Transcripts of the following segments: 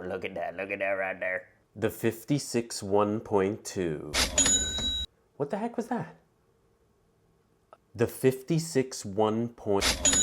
look at that right there. The 56 1.2. What the heck was that? The 56 1.2.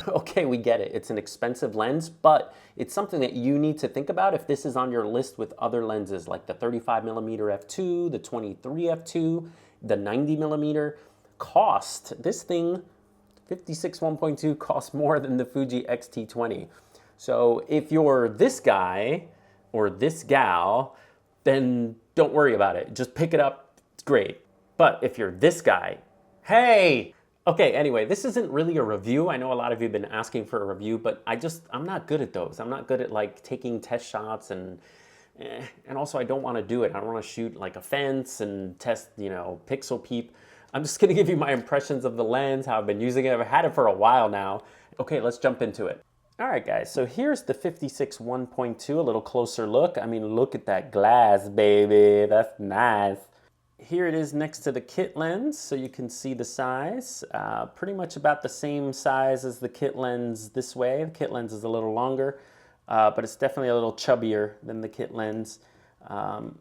Okay, we get it. It's an expensive lens, but it's something that you need to think about if this is on your list with other lenses like the 35mm f2, the 23 f2, the 90mm. Cost, this thing, 56 1.2 costs more than the Fuji X-T20. So if you're this guy or this gal, then don't worry about it. Just pick it up, it's great. But if you're this guy, hey! Okay, anyway, this isn't really a review. I know a lot of you have been asking for a review, but I'm not good at those. I'm not good at like taking test shots and also I don't want to do it. I don't want to shoot like a fence and test, you know, pixel peep. I'm just gonna give you my impressions of the lens, how I've been using it. I've had it for a while now. Okay, let's jump into it. All right, guys, so here's the 56 1.2, a little closer look. I mean, look at that glass, baby, that's nice. Here it is next to the kit lens, so you can see the size. Pretty much about the same size as the kit lens this way. The kit lens is a little longer, but it's definitely a little chubbier than the kit lens. And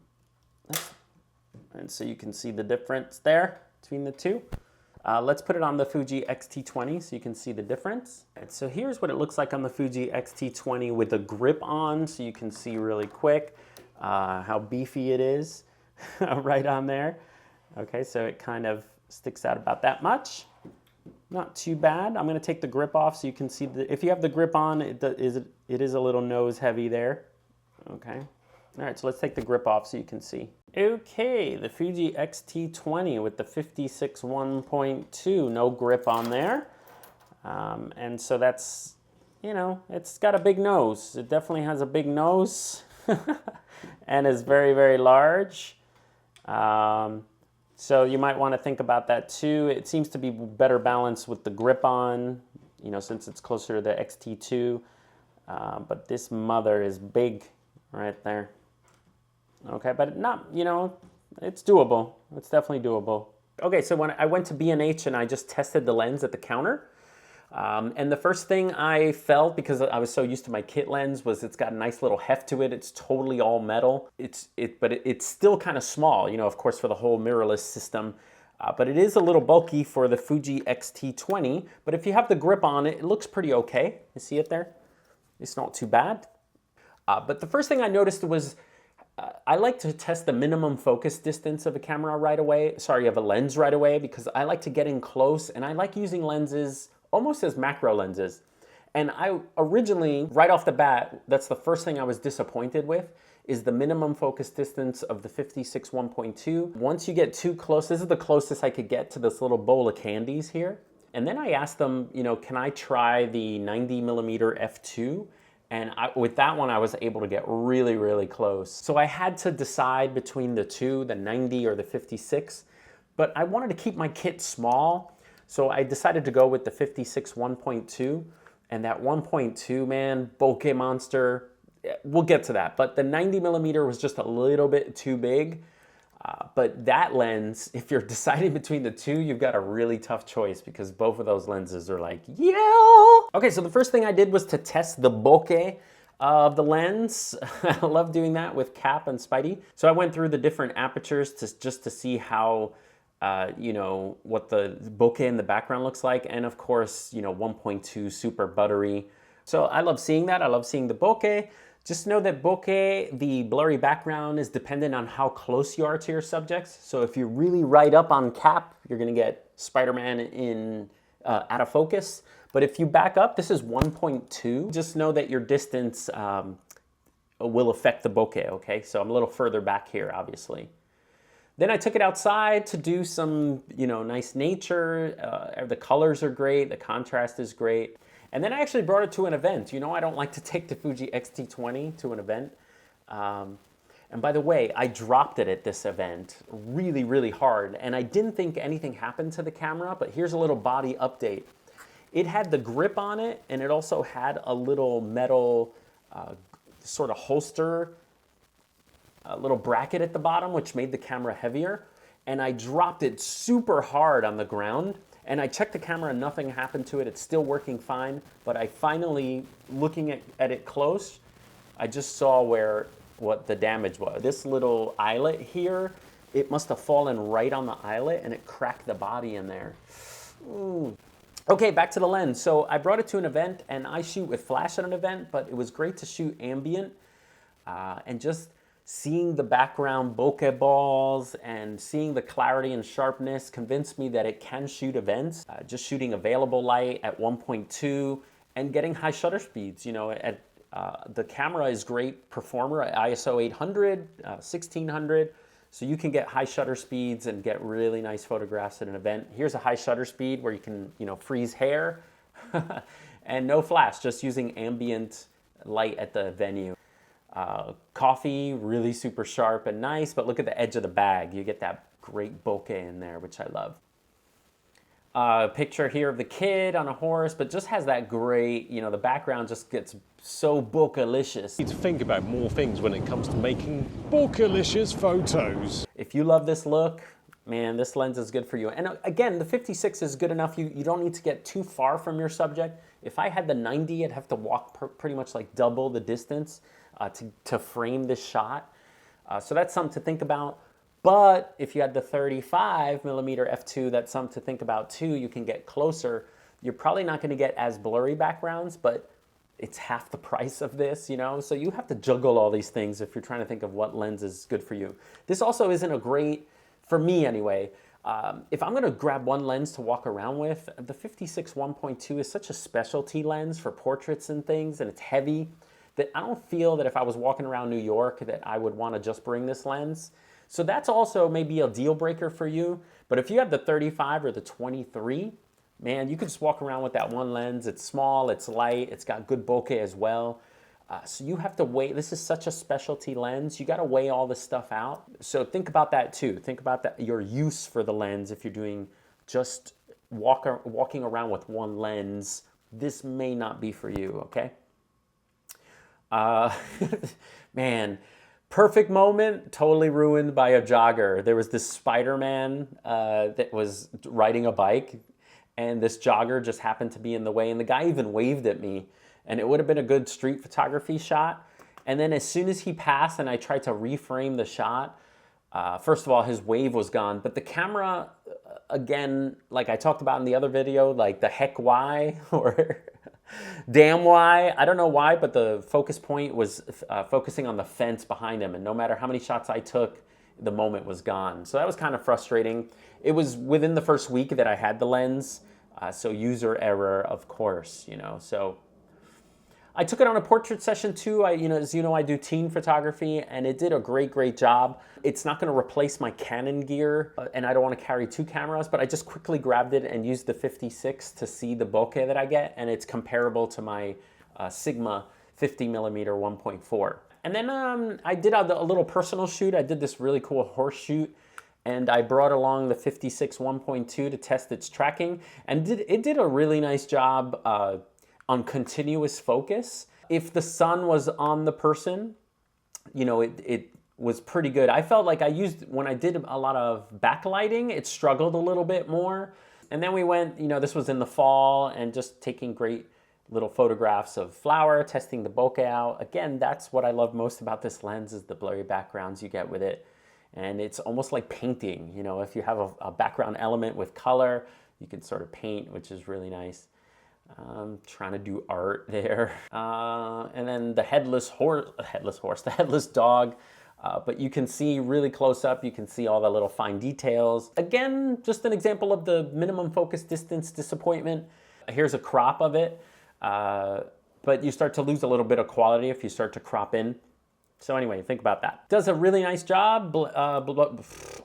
so you can see the difference there between the two. Let's put it on the Fuji X-T20 so you can see the difference. And so here's what it looks like on the Fuji X-T20 with the grip on, so you can see really quick how beefy it is. Right on there. Okay, so it kind of sticks out about that much. Not too bad. I'm going to take the grip off so you can see if you have the grip on, it is a little nose heavy there. Okay. All right, so let's take the grip off so you can see. Okay, the Fuji X-T20 with the 56 1.2, no grip on there. And so that's, you know, it's got a big nose. It definitely has a big nose and is very, very large. So you might want to think about that too. It seems to be better balanced with the grip on, you know, since it's closer to the X-T2. But this mother is big right there. Okay, but not, you know, it's doable. It's definitely doable. Okay, so when I went to B&H and I just tested the lens at the counter, and the first thing I felt, because I was so used to my kit lens, was it's got a nice little heft to it. It's totally all metal. But it's still kind of small, you know, of course, for the whole mirrorless system. But it is a little bulky for the Fuji X-T20. But if you have the grip on it, it looks pretty okay. You see it there? It's not too bad. But the first thing I noticed was I like to test the minimum focus distance of a camera right away. Sorry, of a lens right away, because I like to get in close, and I like using lenses almost as macro lenses. And I originally, right off the bat, that's the first thing I was disappointed with, is the minimum focus distance of the 56 1.2. Once you get too close, this is the closest I could get to this little bowl of candies here. And then I asked them, you know, can I try the 90mm f2? And with that one, I was able to get really, really close. So I had to decide between the two, the 90 or the 56, but I wanted to keep my kit small. So I decided to go with the 56 1.2, and that 1.2, man, bokeh monster, we'll get to that. But the 90mm was just a little bit too big. But that lens, if you're deciding between the two, you've got a really tough choice because both of those lenses are like, yeah. Okay, so the first thing I did was to test the bokeh of the lens. I love doing that with Cap and Spidey. So I went through the different apertures just to see how, you know, what the bokeh in the background looks like. And of course, you know, 1.2 super buttery. So I love seeing that. I love seeing the bokeh. Just know that bokeh, the blurry background, is dependent on how close you are to your subjects. So if you're really right up on Cap, you're gonna get Spider-Man in out of focus. But if you back up, this is 1.2. Just know that your distance will affect the bokeh, okay? So I'm a little further back here, obviously. Then I took it outside to do some, you know, nice nature. The colors are great, the contrast is great. And then I actually brought it to an event. You know, I don't like to take the Fuji X-T20 to an event. And by the way, I dropped it at this event really, really hard. And I didn't think anything happened to the camera, but here's a little body update. It had the grip on it, and it also had a little metal sort of holster, a little bracket at the bottom, which made the camera heavier. And I dropped it super hard on the ground. And I checked the camera and nothing happened to it. It's still working fine, but I finally, looking at it close, I just saw what the damage was. This little eyelet here, it must have fallen right on the eyelet and it cracked the body in there. Ooh. Okay, back to the lens. So I brought it to an event and I shoot with flash at an event, but it was great to shoot ambient and just seeing the background bokeh balls and seeing the clarity and sharpness convinced me that it can shoot events. Just shooting available light at 1.2 and getting high shutter speeds. You know, the camera is great performer at ISO 800, 1600, so you can get high shutter speeds and get really nice photographs at an event. Here's a high shutter speed where you can, you know, freeze hair and no flash, just using ambient light at the venue. Coffee, really super sharp and nice, but look at the edge of the bag. You get that great bokeh in there, which I love. Picture here of the kid on a horse, but just has that great, you know, the background just gets so bokeh-licious. You need to think about more things when it comes to making bokeh-licious photos. If you love this look, man, this lens is good for you. And again, the 56 is good enough. You don't need to get too far from your subject. If I had the 90, I'd have to walk pretty much like double the distance to frame this shot. So that's something to think about. But if you had the 35mm f2, that's something to think about too. You can get closer. You're probably not going to get as blurry backgrounds, but it's half the price of this, you know? So you have to juggle all these things if you're trying to think of what lens is good for you. This also isn't a great, for me anyway, if I'm going to grab one lens to walk around with, the 56 1.2 is such a specialty lens for portraits and things, and it's heavy, that I don't feel that if I was walking around New York that I would want to just bring this lens. So that's also maybe a deal breaker for you. But if you have the 35 or the 23, man, you can just walk around with that one lens. It's small, it's light, it's got good bokeh as well. So you have to weigh, this is such a specialty lens, you got to weigh all this stuff out. So think about that too. Think about that, your use for the lens. If you're doing just walking around with one lens, this may not be for you, okay? Man, perfect moment, totally ruined by a jogger. There was this Spider-Man that was riding a bike, and this jogger just happened to be in the way, and the guy even waved at me, and it would have been a good street photography shot. And then as soon as he passed and I tried to reframe the shot, first of all, his wave was gone, but the camera, again, like I talked about in the other video, like the heck why, or damn why, I don't know why, but the focus point was focusing on the fence behind him, and no matter how many shots I took, the moment was gone. So that was kind of frustrating. It was within the first week that I had the lens, so user error, of course, you know. So I took it on a portrait session too. As you know, I do teen photography, and it did a great job. It's not going to replace my Canon gear, and I don't want to carry two cameras, but I just quickly grabbed it and used the 56 to see the bokeh that I get, and it's comparable to my Sigma 50mm 1.4. And then I did a little personal shoot. I did this really cool horse shoot, and I brought along the 56 1.2 to test its tracking, and it did a really nice job on continuous focus. If the sun was on the person, you know, it was pretty good. I felt like when I did a lot of backlighting, it struggled a little bit more. And then we went, you know, this was in the fall, and just taking great little photographs of flower, testing the bokeh out. Again, that's what I love most about this lens, is the blurry backgrounds you get with it. And it's almost like painting, you know, if you have a background element with color, you can sort of paint, which is really nice. Trying to do art there. And then the headless dog. But you can see really close up, you can see all the little fine details. Again, just an example of the minimum focus distance disappointment. Here's a crop of it. But you start to lose a little bit of quality if you start to crop in. So anyway, think about that. Does a really nice job.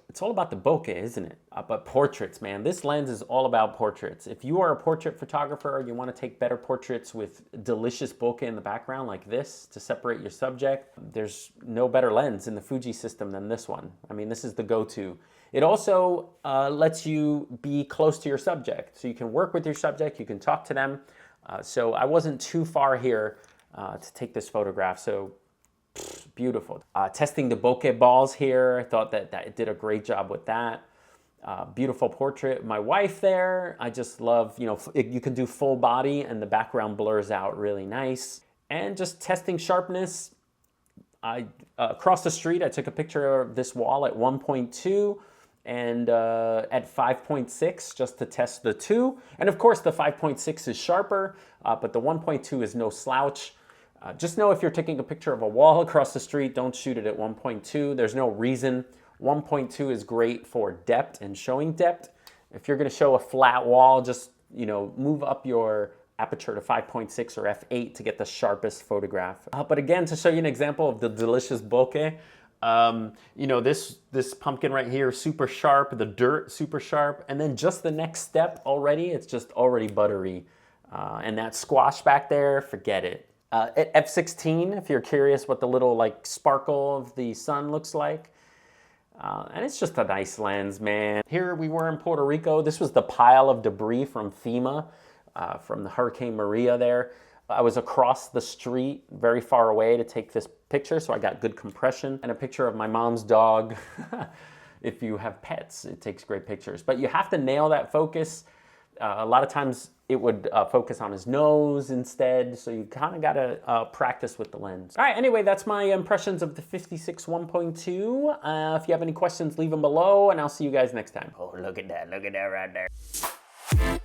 It's all about the bokeh, isn't it? But portraits, man. This lens is all about portraits. If you are a portrait photographer or you want to take better portraits with delicious bokeh in the background like this to separate your subject, there's no better lens in the Fuji system than this one. I mean, this is the go-to. It also lets you be close to your subject. So you can work with your subject, you can talk to them. So I wasn't too far here to take this photograph. So beautiful. Testing the bokeh balls here. I thought that it did a great job with that. Beautiful portrait of my wife there. I just love, you know, you can do full body and the background blurs out really nice. And just testing sharpness. Across the street, I took a picture of this wall at 1.2 and at 5.6 just to test the two. And of course the 5.6 is sharper, but the 1.2 is no slouch. Just know if you're taking a picture of a wall across the street, don't shoot it at 1.2. There's no reason. 1.2 is great for depth and showing depth. If you're gonna show a flat wall, just, you know, move up your aperture to 5.6 or f8 to get the sharpest photograph. But again, to show you an example of the delicious bokeh, you know, this pumpkin right here, super sharp, the dirt, super sharp, and then just the next step already, it's just already buttery. And that squash back there, forget it. At f16, if you're curious what the little like sparkle of the sun looks like, and it's just a nice lens, man. Here we were in Puerto Rico. This was the pile of debris from FEMA, from the Hurricane Maria there. I was across the street, very far away to take this picture, so I got good compression. And a picture of my mom's dog. If you have pets, it takes great pictures. But you have to nail that focus. A lot of times it would focus on his nose instead, so you kind of gotta practice with the lens. All right, anyway, that's my impressions of the 56 1.2. If you have any questions, leave them below, and I'll see you guys next time. Oh, look at that right there.